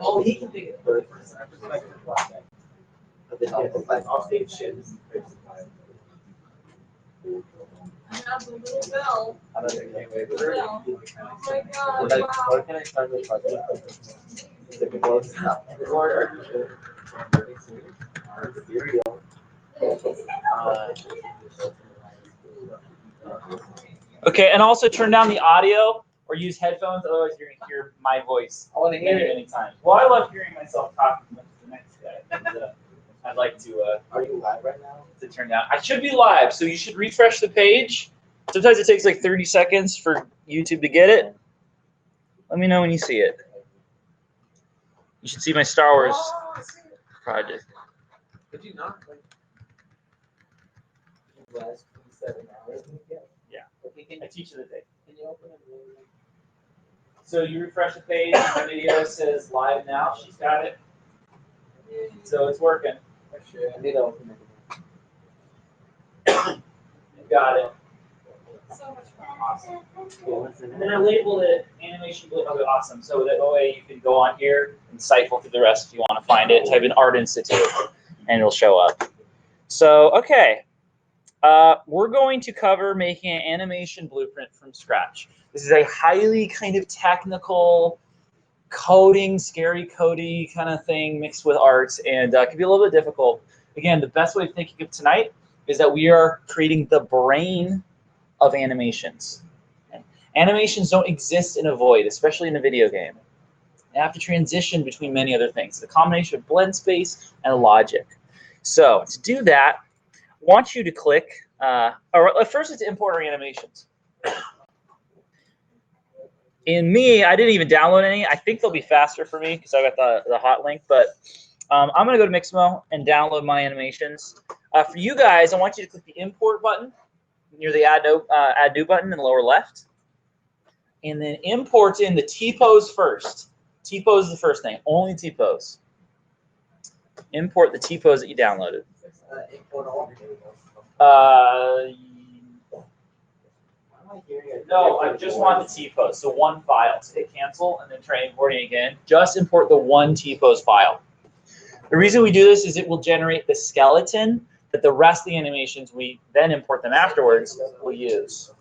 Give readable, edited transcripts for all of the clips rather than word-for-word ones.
Oh, he can think of third person. I have the little bell. I don't think anyway, but Bell. Oh my God! like, Wow. where can I start this project? Is it close enough? Or are you sure? Cereal. Okay, and also turn down the audio or use headphones, otherwise you're gonna hear my voice I want to hear many it. times. Well, I love hearing myself talking to the next guy. And, I'd like to Are you live right now? turn down. I should be live, so you should refresh the page. Sometimes it takes like 30 seconds for YouTube to get it. Let me know when you see it. You should see my Star Wars project. Did you not like last 27 hours? Yeah. Okay, I teach you the day. can you open it? So you refresh the page, the video says live now. She's got it. So it's working. I need to open it. You got it. So much fun. Awesome. Cool. And then I labeled it animation blue. Okay, awesome. So that way you can go on here and siphon through the rest if you want to find it. Type in Art Institute and it'll show up. So, okay. We're going to cover making an animation blueprint from scratch. This is a highly kind of technical coding, scary coding kind of thing mixed with art, and it can be a little bit difficult. Again, the best way of thinking of tonight is that we are creating the brain of animations. Okay? Animations don't exist in a void, especially in a video game. They have to transition between many other things. The combination of blend space and logic. So to do that, I want you to click, or first let's import our animations. In me, I didn't even download any. I think they'll be faster for me because I got the hot link, but I'm going to go to Mixamo and download my animations. For you guys, I want you to click the import button near the add new button in the lower left, and then import in the T-pose first. T-pose is the first thing, only T-pose. Import the T-pose that you downloaded. Import all. No, I just want the T-pose, so one file. So hit cancel and then try importing again. Just import the one T-pose file. The reason we do this is it will generate the skeleton that the rest of the animations we then import them afterwards will use.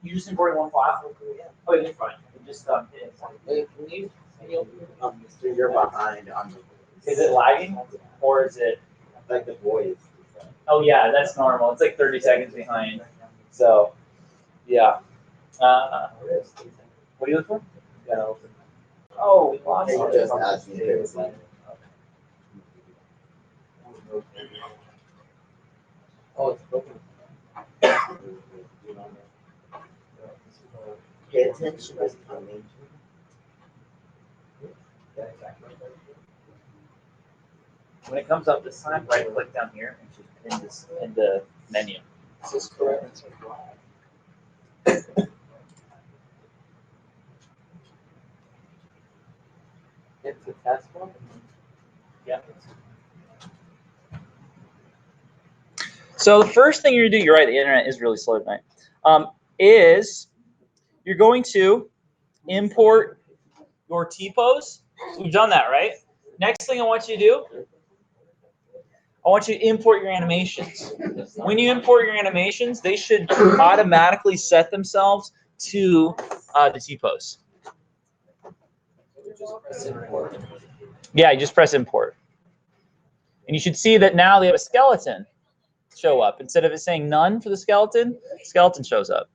You just importing one file? Oh, you're fine. You just hit import. Wait, can you open it? So you're behind on the. Is it lagging or is it? Like the voice. Oh yeah, that's normal. It's like 30 seconds behind. So, yeah. What are you looking for? Yeah, open. Oh, we lost You it. just asked me to explain it. Oh, it's broken. Pay attention is coming. When it comes up this time, right click down here and just in the menu. Is this correct? It's a test one? Yeah. So the first thing you're gonna do, you're right, the internet is really slow tonight, is you're going to import your T-pose. So we've done that, right? Next thing I want you to do, I want you to import your animations. When you import your animations, they should automatically set themselves to the T-pose. Yeah, you just press import. And you should see that now they have a skeleton show up. Instead of it saying none for the skeleton shows up.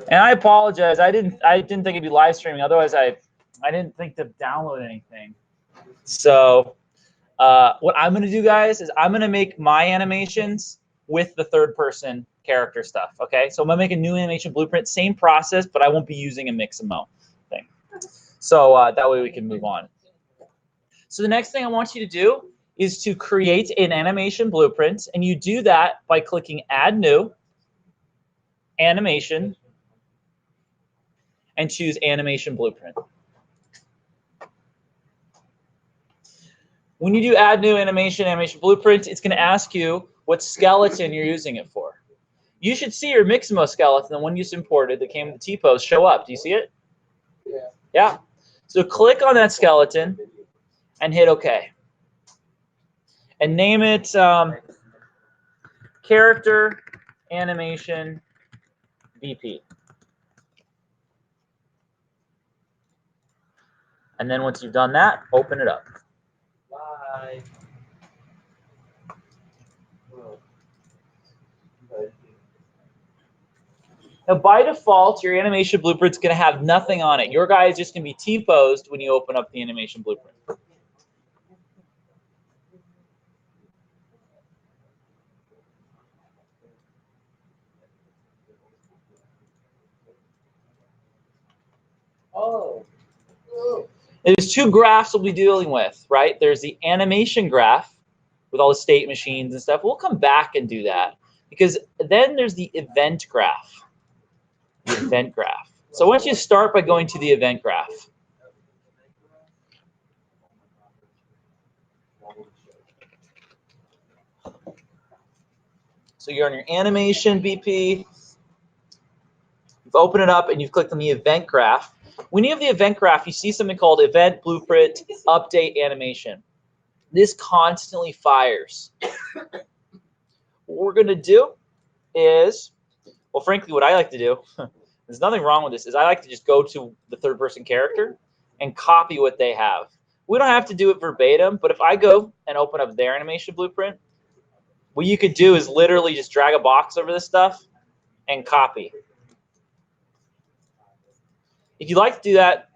And I apologize. I didn't think it'd be live streaming. Otherwise, I didn't think to download anything. So what I'm going to do, guys, is I'm going to make my animations with the third person character stuff. Okay, so I'm going to make a new animation blueprint, same process, but I won't be using a Mixamo thing. So that way we can move on. So the next thing I want you to do is to create an animation blueprint, and you do that by clicking Add New, Animation, and choose Animation Blueprint. When you do Add New, Animation Blueprint, it's going to ask you what skeleton you're using it for. you should see your Mixamo skeleton, the one you just imported that came with the T-pose, show up. Do you see it? Yeah. Yeah. So click on that skeleton and hit OK. And name it character animation BP. And then once you've done that, open it up. Bye. Now, by default, your animation blueprint's going to have nothing on it. Your guy is just going to be T-posed when you open up the animation blueprint. Oh. There's two graphs we'll be dealing with, right? There's the animation graph with all the state machines and stuff. We'll come back and do that because then there's the event graph. The event graph. So why don't you start by going to the event graph. So you're on your animation BP. You've opened it up and you've clicked on the event graph. When you have the event graph, you see something called event blueprint update animation. This constantly fires. What we're going to do is, well, frankly, what I like to do, there's nothing wrong with this, is I like to just go to the third-person character and copy what they have. We don't have to do it verbatim, but if I go and open up their animation blueprint, what you could do is literally just drag a box over this stuff and copy. If you'd like to do that,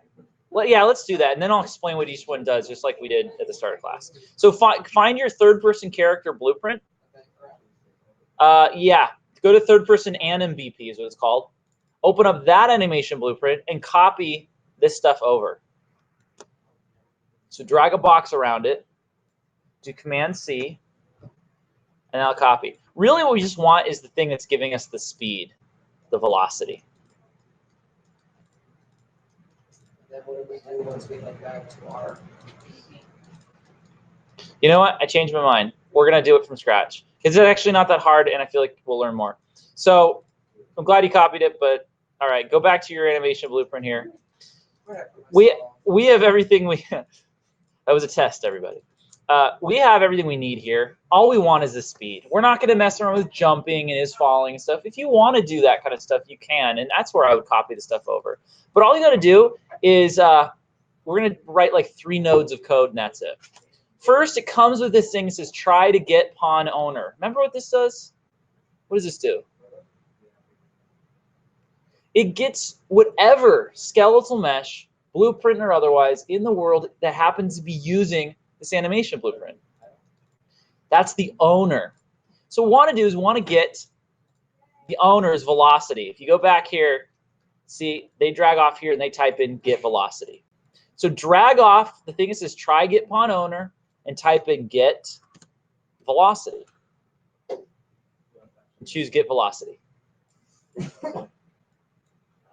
well, yeah, let's do that. And then I'll explain what each one does, just like we did at the start of class. So find your third-person character blueprint. Yeah, go to third-person anim BP is what it's called. Open up that animation blueprint and copy this stuff over. So drag a box around it, do Command-C, and I'll copy. Really what we just want is the thing that's giving us the speed, the velocity. Then what do we do once we head back to our BP? You know what? I changed my mind. We're going to do it from scratch. It's actually not that hard, and I feel like we'll learn more. So I'm glad you copied it, but all right, go back to your animation blueprint here. We have everything we – that was a test, everybody. We have everything we need here. All we want is the speed. We're not going to mess around with jumping and is falling and stuff. If you want to do that kind of stuff, you can, and that's where I would copy the stuff over. But all you got to do is we're going to write like 3 nodes of code, and that's it. First, it comes with this thing that says try to get pawn owner. Remember what this does? What does this do? It gets whatever skeletal mesh, blueprint or otherwise, in the world that happens to be using this animation blueprint. That's the owner. So what we want to do is we want to get the owner's velocity. If you go back here, see, they drag off here and they type in get velocity. So drag off the thing that says try get pawn owner and type in get velocity. And choose get velocity.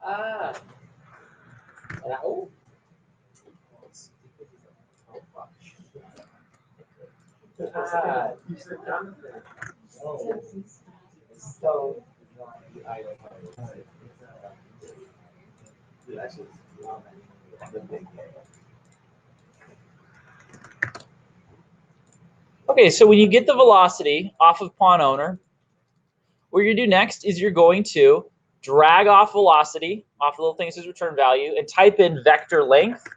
Ah. Oh. Ah. So. Okay, so when you get the velocity off of pawn owner, what you're going to do next is you're going to drag off velocity off the little thing that says return value and type in vector length.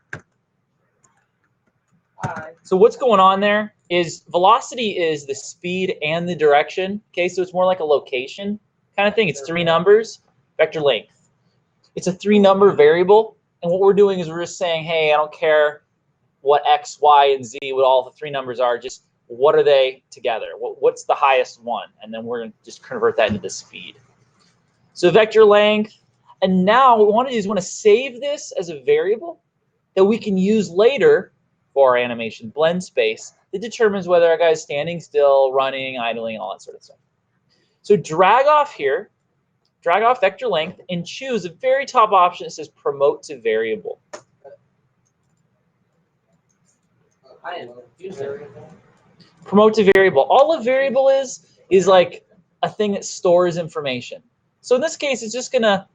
So what's going on there is velocity is the speed and the direction. Okay, so it's more like a location kind of thing. It's 3 numbers. Vector length. It's a 3-number variable. And what we're doing is we're just saying, hey, I don't care what X, Y, and Z, what all the 3 numbers are. Just what are they together? What's the highest one? And then we're going to just convert that into the speed. So vector length. And now what we want to do is we want to save this as a variable that we can use later for our animation blend space that determines whether our guy is standing still, running, idling, all that sort of stuff. So drag off here, drag off vector length, and choose the very top option that says promote to variable. I am confused. Promote to variable. All a variable is like a thing that stores information. So in this case, it's just going to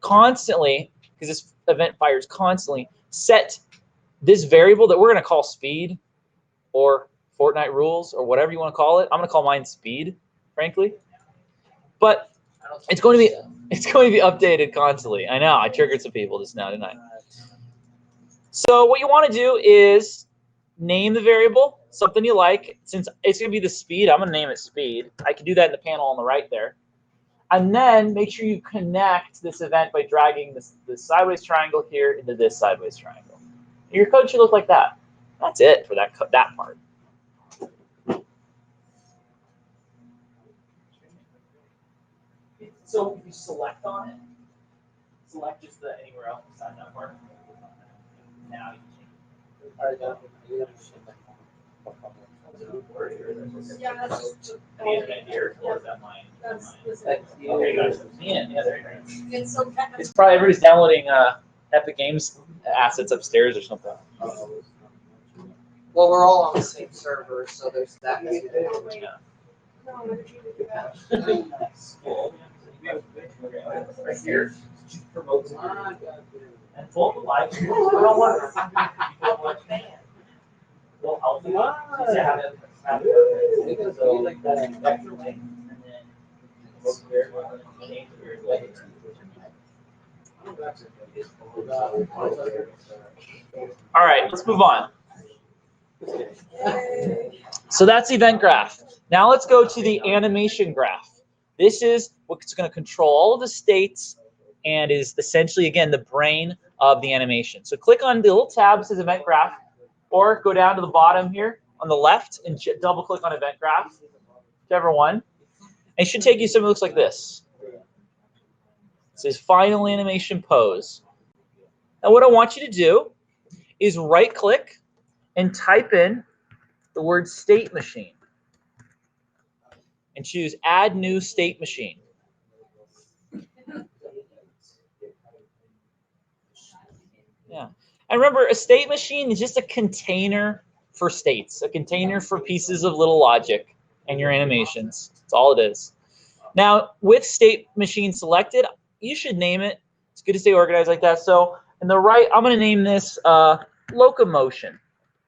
constantly, because this event fires constantly, set this variable that we're going to call speed or Fortnite rules or whatever you want to call it. I'm going to call mine speed, frankly. But it's going to be updated constantly. I know, I triggered some people just now, didn't I? So what you want to do is name the variable, something you like. Since it's going to be the speed, I'm going to name it speed. I can do that in the panel on the right there. And then make sure you connect this event by dragging this sideways triangle here into this sideways triangle. Your code should look like that. That's it for that part. So if you select on it, select just the anywhere else beside that part. Now you can change it. Yeah, that's just. Here, or is that mine? That's. Okay, guys. Yeah, there you go. It's so kind of. It's probably everybody's downloading Epic Games assets upstairs or something. Well, we're all on the same server, so there's that. No, I didn't even do that. Right here. Promote and pull the live. I don't want to. Well, I'll do it. Have it. So like that vector link, and then go here, change here, like. All right, let's move on. So that's the event graph. Now let's go to the animation graph. This is what's going to control all of the states and is essentially, again, the brain of the animation. So click on the little tab that says event graph, or go down to the bottom here on the left and double click on event graph, whichever one. And it should take you something that looks like this. It says final animation pose. Now what I want you to do is right click and type in the word state machine and choose add new state machine. Yeah. And remember, a state machine is just a container for states, a container for pieces of little logic and your animations. That's all it is. Now, with state machine selected, you should name it. It's good to stay organized like that. So in the right, I'm going to name this locomotion.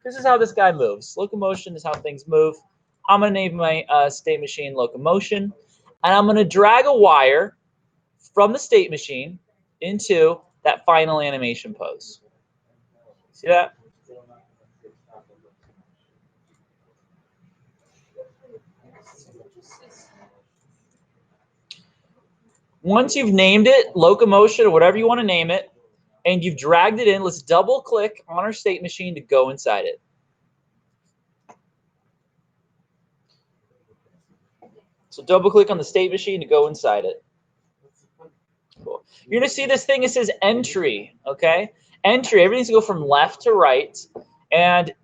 This is how this guy moves. Locomotion is how things move. I'm going to name my state machine locomotion. And I'm going to drag a wire from the state machine into that final animation pose. See that? Once you've named it, locomotion or whatever you want to name it, and you've dragged it in, let's double click on our state machine to go inside it. So double click on the state machine to go inside it. Cool. You're going to see this thing, it says entry, okay? Entry, everything's going to go from left to right, and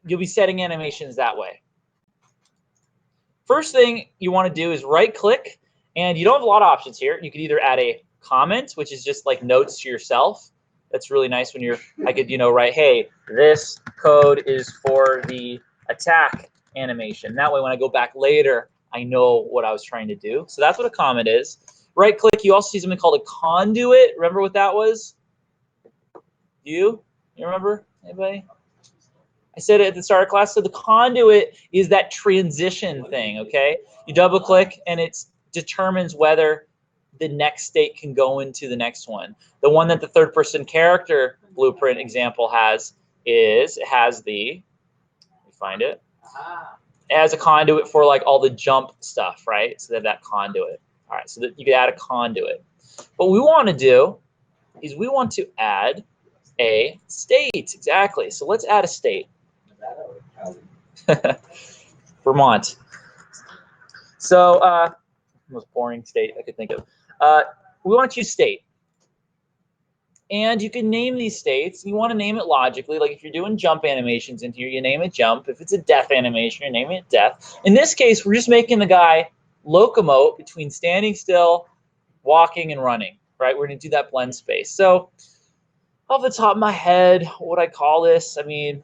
you'll be setting animations that way. First thing you want to do is right click, and you don't have a lot of options here. You could either add a comment, which is just like notes to yourself. That's really nice when you're, I could, write, hey, this code is for the attack animation. That way when I go back later, I know what I was trying to do. So that's what a comment is. Right click, you also see something called a conduit. Remember what that was? You remember? Anybody? I said it at the start of class. So the conduit is that transition thing, okay? You double click and it determines whether the next state can go into the next one. The one that the third person character blueprint example has is, it has the, let me find it. It has a conduit for like all the jump stuff, right? So they have that conduit. All right, so that you can add a conduit. What we want to do is we want to add a state. Exactly. So let's add a state. Vermont. So most boring state I could think of. We want to choose state. And you can name these states. You want to name it logically. Like if you're doing jump animations in here, you name it jump. If it's a death animation, you're naming it death. In this case, we're just making the guy locomote between standing still, walking, and running, right? We're going to do that blend space. So off the top of my head, what would I call this? I mean,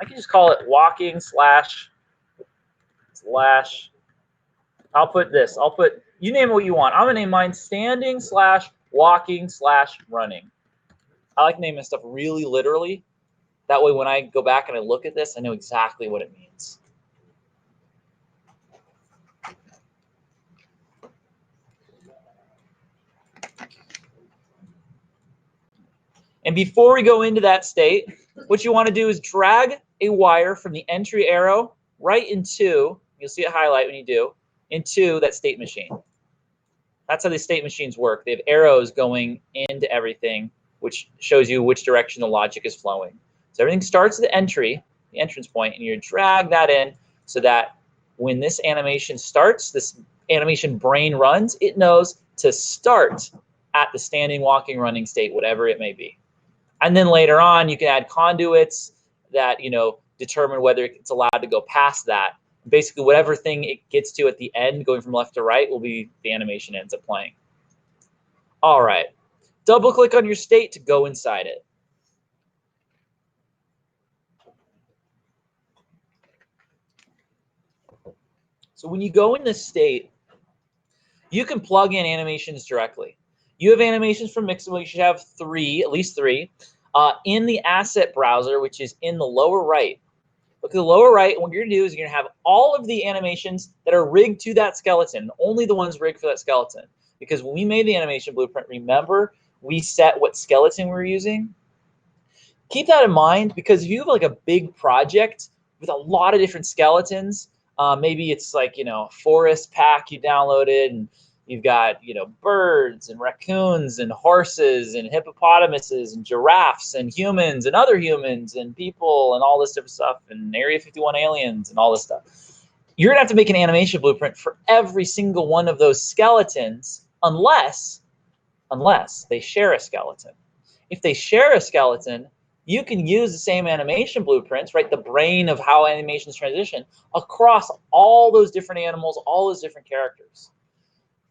I can just call it walking slash I'll put this. I'll put, you name what you want. I'm gonna name mine standing / walking / running. I like naming stuff really literally. That way when I go back and I look at this, I know exactly what it means. And before we go into that state, what you want to do is drag a wire from the entry arrow right into, you'll see it highlight when you do, into that state machine. That's how these state machines work. They have arrows going into everything, which shows you which direction the logic is flowing. So everything starts at the entry, the entrance point, and you drag that in so that when this animation starts, this animation brain runs, it knows to start at the standing, walking, running state, whatever it may be. And then later on, you can add conduits that, you know, determine whether it's allowed to go past that. Basically, whatever thing it gets to at the end, going from left to right, will be the animation ends up playing. All right. Double click on your state to go inside it. So when you go in this state, you can plug in animations directly. You have animations from Mixamo. You should have at least three, in the asset browser, which is in the lower right. Look at the lower right, and what you're going to do is you're going to have all of the animations that are rigged to that skeleton, only the ones rigged for that skeleton. Because when we made the animation blueprint, remember, we set what skeleton we're using. Keep that in mind, because if you have like a big project with a lot of different skeletons, maybe it's like, you know, forest pack you downloaded, and you've got, you know, birds and raccoons and horses and hippopotamuses and giraffes and humans and other humans and people and all this different stuff and Area 51 aliens and all this stuff. You're gonna have to make an animation blueprint for every single one of those skeletons unless they share a skeleton. If they share a skeleton, you can use the same animation blueprints, right? The brain of how animations transition across all those different animals, all those different characters.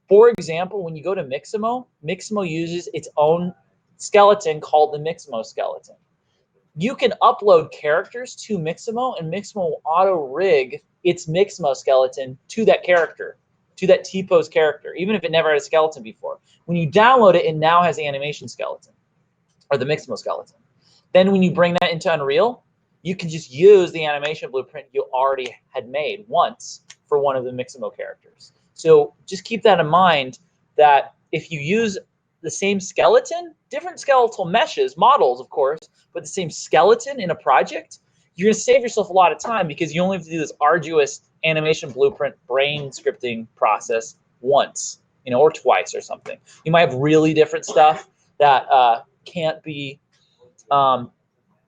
For example, when you go to Mixamo, Mixamo uses its own skeleton called the Mixamo skeleton. You can upload characters to Mixamo, and Mixamo will auto-rig its Mixamo skeleton to that character, to that T-pose character, even if it never had a skeleton before. When you download it, it now has the animation skeleton, or the Mixamo skeleton. Then when you bring that into Unreal, you can just use the animation blueprint you already had made once for one of the Mixamo characters. So just keep that in mind, that if you use the same skeleton, different skeletal meshes, models, of course, but the same skeleton in a project, you're going to save yourself a lot of time because you only have to do this arduous animation blueprint brain scripting process once, you know, or twice or something. You might have really different stuff that can't be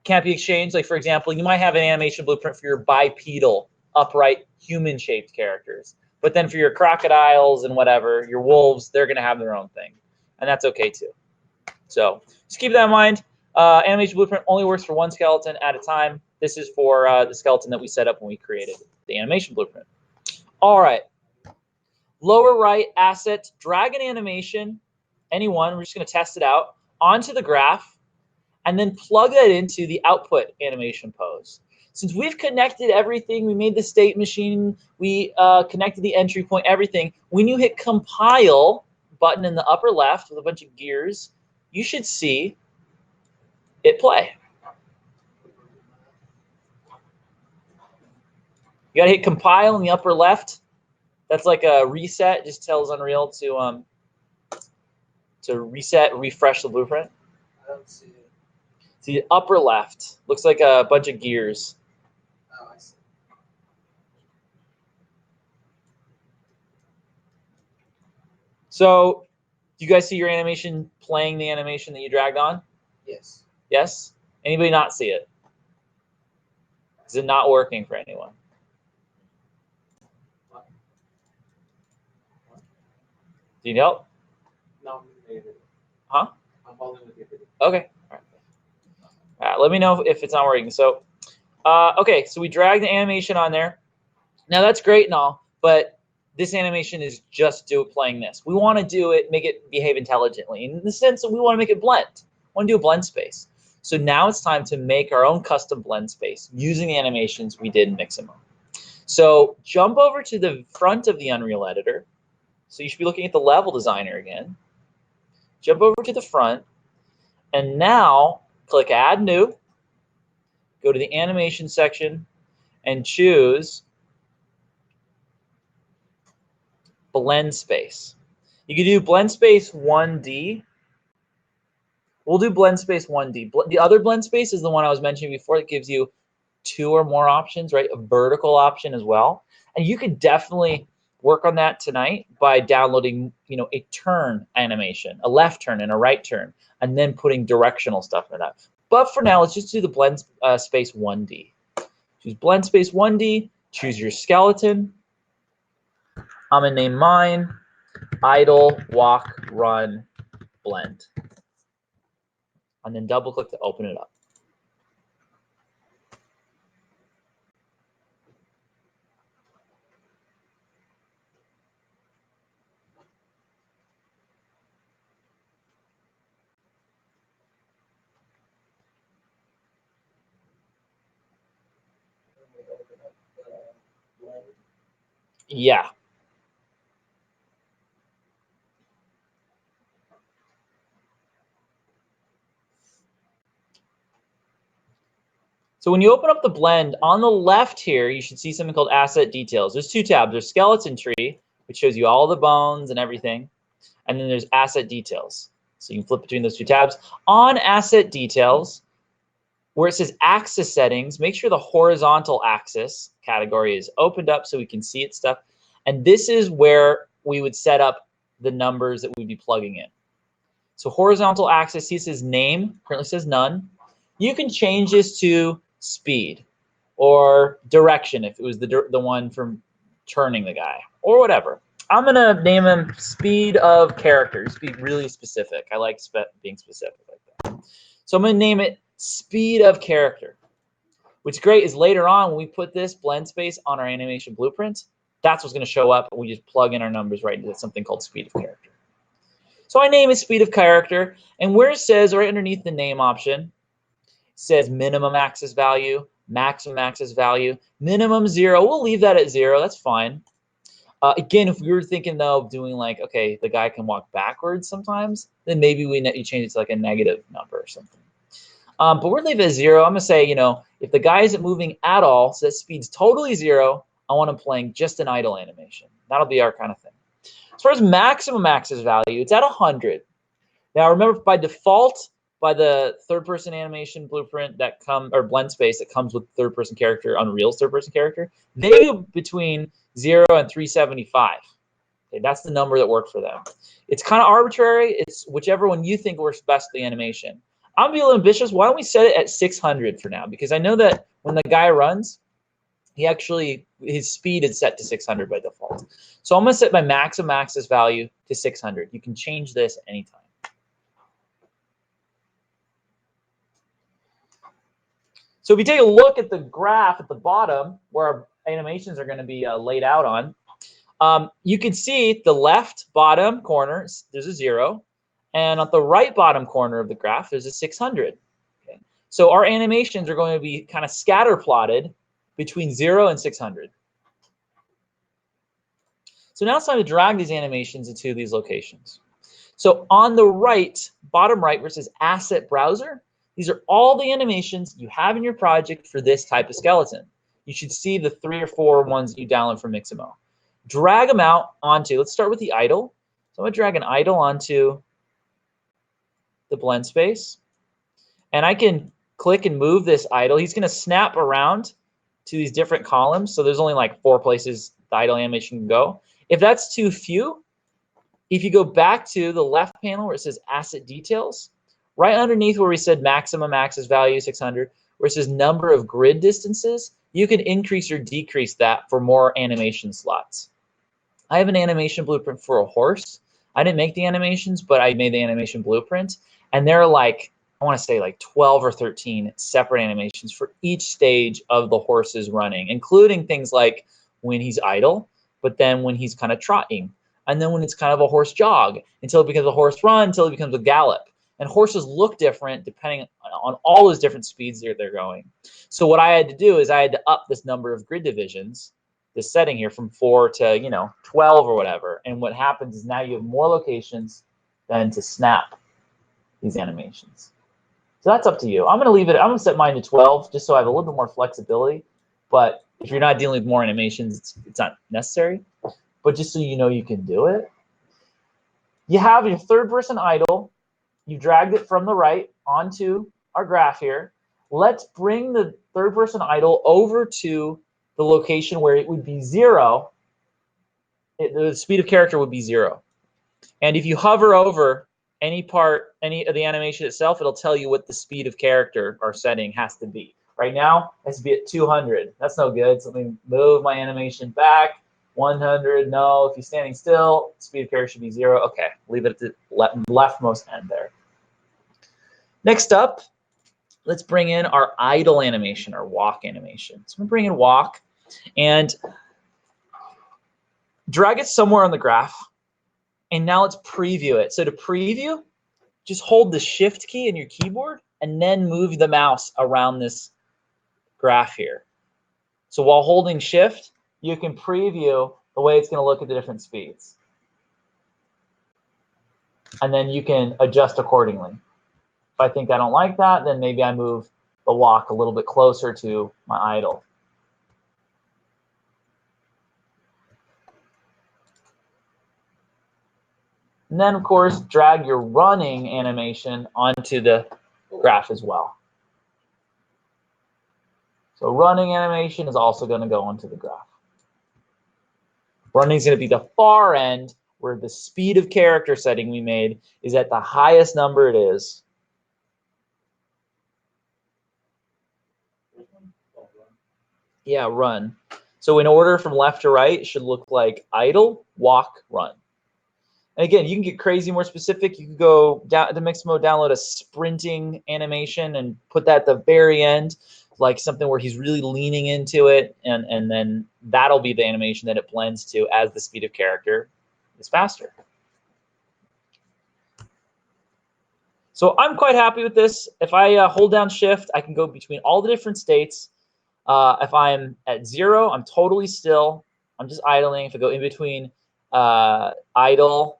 exchanged. Like, for example, you might have an animation blueprint for your bipedal, upright, human-shaped characters. But then for your crocodiles and whatever, your wolves, they're going to have their own thing. And that's okay, too. So just keep that in mind. Animation blueprint only works for one skeleton at a time. This is for the skeleton that we set up when we created the animation blueprint. All right. Lower right asset, drag an animation, anyone, we're just going to test it out, onto the graph, and then plug that into the output animation pose. Since we've connected everything, we made the state machine, we connected the entry point, everything. When you hit compile button in the upper left with a bunch of gears, you should see it play. You gotta hit compile in the upper left. That's like a reset, just tells Unreal to reset, refresh the blueprint. I don't see it. See, the upper left looks like a bunch of gears. Oh, I see. So, do you guys see your animation playing the animation that you dragged on? Yes. Yes? Anybody not see it? Is it not working for anyone? Do you need help? No, Huh? I'm following with you. Okay. All right. Let me know if it's not working. So, okay, so we dragged the animation on there. Now that's great and all, but this animation is just playing this. We want to do it, make it behave intelligently, in the sense that we want to make it blend. We want to do a blend space. So now it's time to make our own custom blend space using the animations we did in Mixamo. So jump over to the front of the Unreal Editor. So you should be looking at the level designer again. Jump over to the front, and now click Add New. Go to the Animation section and choose Blend Space. You can do Blend Space 1D. We'll do Blend Space 1D. The other Blend Space is the one I was mentioning before that gives you 2 or more options, right? A vertical option as well. And you could definitely work on that tonight by downloading, a turn animation, a left turn and a right turn, and then putting directional stuff in that. But for now, let's just do the Blend Space 1D. Choose Blend Space 1D, choose your skeleton. I'm gonna name mine Idle, Walk, Run, Blend. And then double click to open it up. Yeah. So when you open up the blend, on the left here, you should see something called Asset Details. There's 2 tabs. There's Skeleton Tree, which shows you all the bones and everything. And then there's Asset Details. So you can flip between those 2 tabs. On Asset Details, where it says Axis Settings, make sure the horizontal axis category is opened up so we can see it stuff. And this is where we would set up the numbers that we'd be plugging in. So horizontal axis, see it says name, currently says none. You can change this to speed or direction if it was the one from turning the guy or whatever. I'm going to name him speed of character. Just be really specific. I like being specific like that. So I'm going to name it speed of character. What's great is later on when we put this blend space on our animation blueprint, that's what's going to show up. We just plug in our numbers right into something called speed of character. So I name it speed of character, and where it says right underneath the name option, says minimum axis value, maximum axis value, minimum 0. We'll leave that at 0. That's fine. Again, if we were thinking though of doing like, okay, the guy can walk backwards sometimes, then maybe you change it to like a negative number or something. But we're leaving it at 0. I'm gonna say, if the guy isn't moving at all, so that speed's totally 0, I want him playing just an idle animation. That'll be our kind of thing. As far as maximum axis value, it's at 100. Now remember, by default, by the third-person animation blueprint that or blend space that comes with third-person character, Unreal's third-person character, they go between 0 and 375. Okay, that's the number that worked for them. It's kind of arbitrary. It's whichever one you think works best for the animation. I'm being a little ambitious. Why don't we set it at 600 for now? Because I know that when the guy runs, his speed is set to 600 by default. So I'm going to set my maximum axis value to 600. You can change this anytime. So if you take a look at the graph at the bottom where our animations are going to be laid out on, you can see the left bottom corner, there's a 0. And on the right bottom corner of the graph, there's a 600. Okay. So our animations are going to be kind of scatter plotted between 0 and 600. So now it's time to drag these animations into these locations. So on the right, bottom right, where it says Asset Browser, these are all the animations you have in your project for this type of skeleton. You should see the 3 or 4 ones that you download from Mixamo. Drag them out onto, let's start with the idle. So I'm going to drag an idle onto the blend space. And I can click and move this idle. He's going to snap around to these different columns. So there's only like 4 places the idle animation can go. If that's too few, if you go back to the left panel where it says Asset Details, right underneath where we said maximum axis value 600, where it says number of grid distances, you can increase or decrease that for more animation slots. I have an animation blueprint for a horse. I didn't make the animations, but I made the animation blueprint. And there are like, I want to say like 12 or 13 separate animations for each stage of the horse's running, including things like when he's idle, but then when he's kind of trotting, and then when it's kind of a horse jog, until it becomes a horse run, until it becomes a gallop. And horses look different depending on all those different speeds they're going. So what I had to do is I had to up this number of grid divisions this setting here from 4 to, you know, 12 or whatever. And what happens is now you have more locations than to snap these animations. So that's up to you. I'm going to leave it. I'm going to set mine to 12 just so I have a little bit more flexibility. But if you're not dealing with more animations, it's not necessary. But just so you know you can do it. You have your third person idle. You dragged it from the right onto our graph here. Let's bring the third person idle over to the location where it would be 0. The speed of character would be 0. And if you hover over any of the animation itself, it'll tell you what the speed of character or setting has to be. Right now, it has to be at 200. That's no good. So let me move my animation back. 100, no. If you're standing still, speed of character should be 0. Okay, leave it at the leftmost end there. Next up, let's bring in our idle animation, our walk animation. So I'm going to bring in walk and drag it somewhere on the graph. And now let's preview it. So to preview, just hold the Shift key in your keyboard and then move the mouse around this graph here. So while holding Shift, you can preview the way it's going to look at the different speeds. And then you can adjust accordingly. If I think I don't like that, then maybe I move the walk a little bit closer to my idle. And then, of course, drag your running animation onto the graph as well. So running animation is also going to go onto the graph. Running is going to be the far end where the speed of character setting we made is at the highest number it is. Yeah, run. So in order from left to right, it should look like idle, walk, run. And again, you can get crazy more specific. You can go down to Mixamo, download a sprinting animation and put that at the very end, like something where he's really leaning into it, and then that'll be the animation that it blends to as the speed of character is faster. So I'm quite happy with this. If I hold down Shift, I can go between all the different states. If I'm at 0, I'm totally still. I'm just idling. If I go in between idle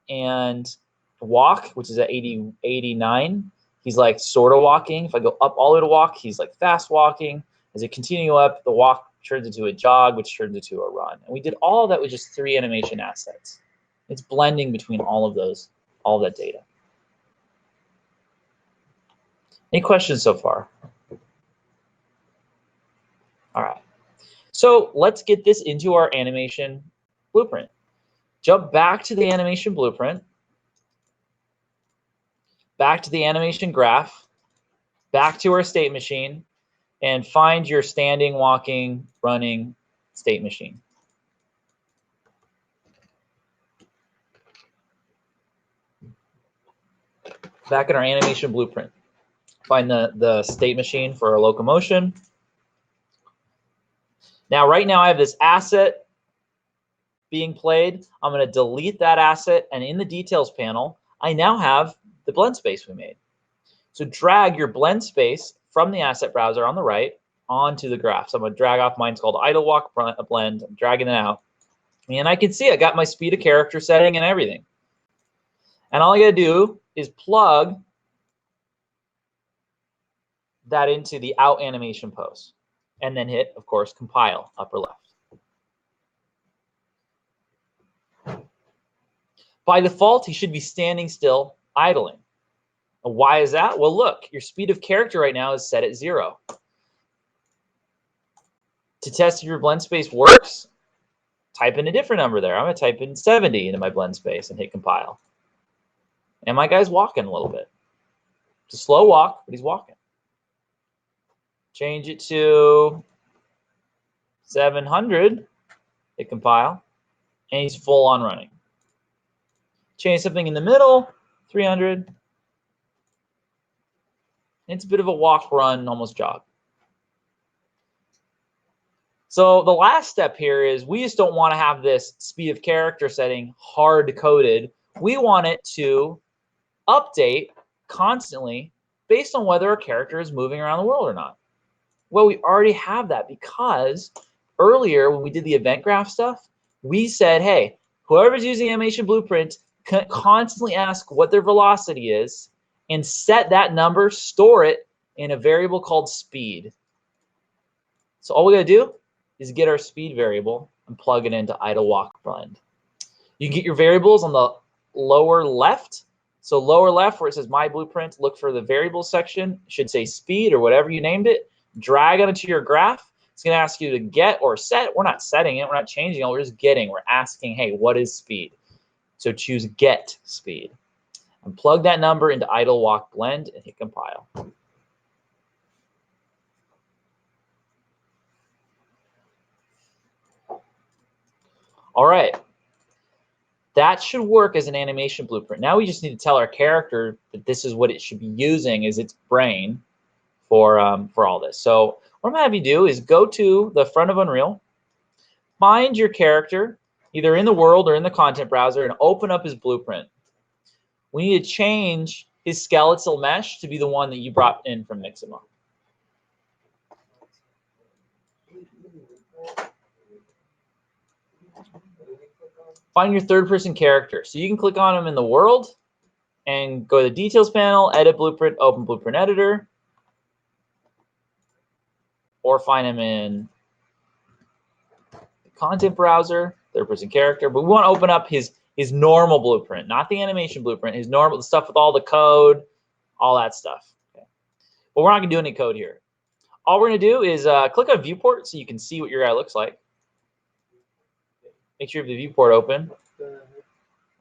and walk, which is at 89, he's like sort of walking. If I go up all the way to walk, he's like fast walking. As I continue up, the walk turns into a jog, which turns into a run. And we did all of that with just 3 animation assets. It's blending between all of those, all of that data. Any questions so far? All right. So let's get this into our animation blueprint. Jump back to the animation blueprint, back to the animation graph, back to our state machine, and find your standing, walking, running state machine. Back in our animation blueprint, find the state machine for our locomotion. Now, right now I have this asset being played. I'm going to delete that asset, and in the details panel, I now have the blend space we made. So drag your blend space from the asset browser on the right onto the graph. So I'm going to drag off, mine's called idle walk blend. I'm dragging it out. And I can see I got my speed of character setting and everything. And all I got to do is plug that into the out animation post. And then hit, of course, compile, upper left. By default, he should be standing still, idling. And why is that? Well, look, your speed of character right now is set at 0. To test if your blend space works, type in a different number there. I'm going to type in 70 into my blend space and hit compile. And my guy's walking a little bit. It's a slow walk, but he's walking. Change it to 700, hit compile, and he's full on running. Change something in the middle, 300. It's a bit of a walk, run, almost jog. So the last step here is we just don't want to have this speed of character setting hard coded. We want it to update constantly based on whether a character is moving around the world or not. Well, we already have that because earlier when we did the event graph stuff, we said, hey, whoever's using Animation Blueprint constantly ask what their velocity is and set that number, store it in a variable called speed. So all we gotta do is get our speed variable and plug it into idle walk blend. You can get your variables on the lower left. So lower left where it says My Blueprint, look for the variables section. It should say speed or whatever you named it. Drag it into your graph. It's going to ask you to get or set. We're not setting it. We're not changing it. We're just getting. We're asking, hey, what is speed? So choose get speed. And plug that number into idle walk blend and hit compile. All right. That should work as an animation blueprint. Now we just need to tell our character that this is what it should be using as its brain for all this. So what I'm going to have you do is go to the front of Unreal, find your character either in the world or in the content browser, and open up his blueprint. We need to change his skeletal mesh to be the one that you brought in from Mixamo. Find your third-person character. So you can click on him in the world and go to the details panel, edit blueprint, open blueprint editor, or find him in the content browser, third-person character. But we want to open up his normal blueprint, not the animation blueprint, his normal, the stuff with all the code, all that stuff. Okay. But we're not going to do any code here. All we're going to do is click on viewport so you can see what your guy looks like. Make sure you have the viewport open.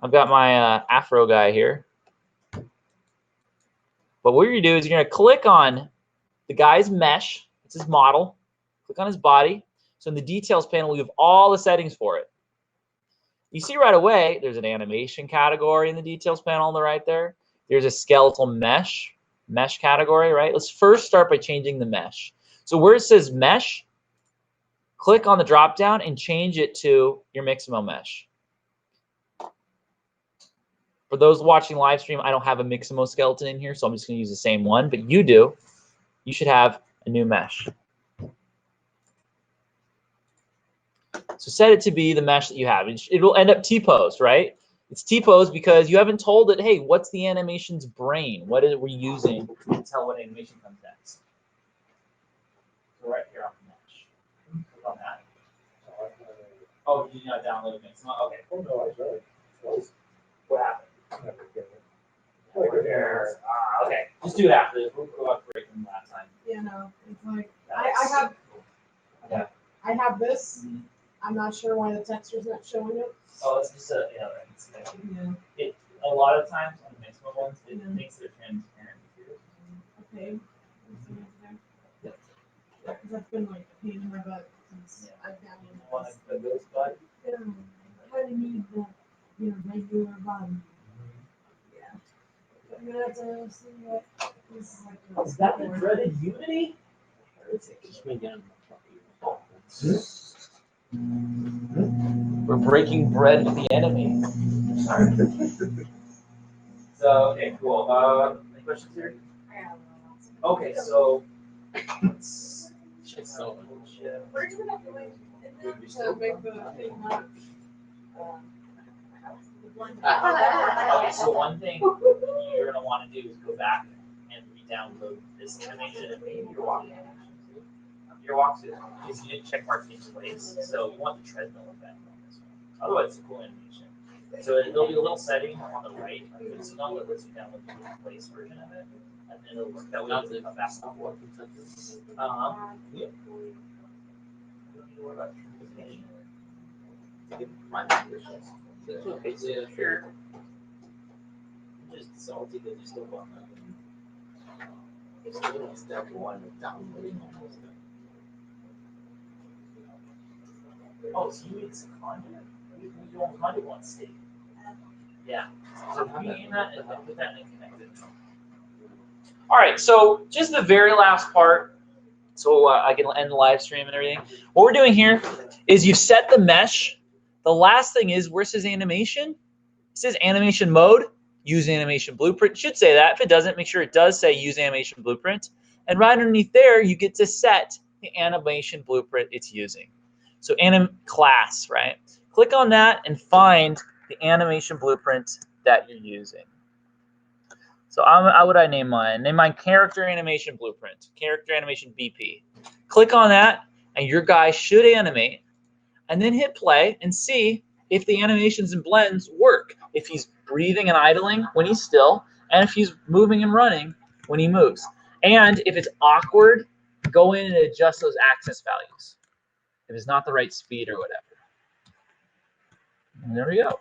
I've got my Afro guy here. But what you're going to do is you're going to click on the guy's mesh. It's his model. Click on his body. So in the details panel, we have all the settings for it. You see right away, there's an animation category in the details panel on the right there. There's a skeletal mesh category, right? Let's first start by changing the mesh. So where it says mesh, click on the drop down and change it to your Mixamo mesh. For those watching live stream, I don't have a Mixamo skeleton in here, so I'm just going to use the same one, but you do. You should have a new mesh. So set it to be the mesh that you have. It will end up T-posed, right? It's T-posed because you haven't told it, hey, what's the animation's brain? What are we using to tell what animation comes next? So right here on the mesh. Click on that. Oh, you did not download Mixamo? Okay. Oh, no, I tried. What happened? Like Error. Okay. Just do it after this. We'll go up break from last time. You know, it's like Yeah. I have this. I'm not sure why the texture's not showing it. Oh, it's just a it's Yeah. a lot of times on the Mixamo ones, it Yeah. makes it transparent. Okay. Yeah, because that's been like a pain in my butt since I've gotten into One this. of those buttons. Yeah, I kind of need the, regular button. Yeah. I'm gonna have to see what this is like. Is that the dreaded Unity? We're breaking bread with the enemy. Sorry. So, okay, cool. Any questions here? Okay, so let's check out. Where do we have to like to make the thing not? Okay, so one thing you're gonna want to do is go back and re-download this animation and maybe your walk animation too. Your walks is you didn't check mark in place, so you want the treadmill effect on this one. Otherwise, it's a cool animation. So there'll be a little setting on the right of the signal that lets you download the in place version of it, and then it'll work that way. It'll come back and forth. Yeah. You don't need to worry about transition. Yeah, sure. Just salty that you still want that. It's still step one of downloading almost. Oh, so you need some content? You want content one state. Yeah. So if you name that and then put that and connect it. All right, so just the very last part, so I can end the live stream and everything. What we're doing here is you've set the mesh. The last thing is, where it says animation, it says animation mode, use animation blueprint. It should say that. If it doesn't, make sure it does say use animation blueprint. And right underneath there, you get to set the animation blueprint it's using. So anim class, right? Click on that and find the animation blueprint that you're using. So how would I name mine? Name mine character animation blueprint, character animation BP. Click on that and your guy should animate, and then hit play and see if the animations and blends work. If he's breathing and idling when he's still, and if he's moving and running when he moves. And if it's awkward, go in and adjust those access values. If it's not the right speed or whatever. And there we go.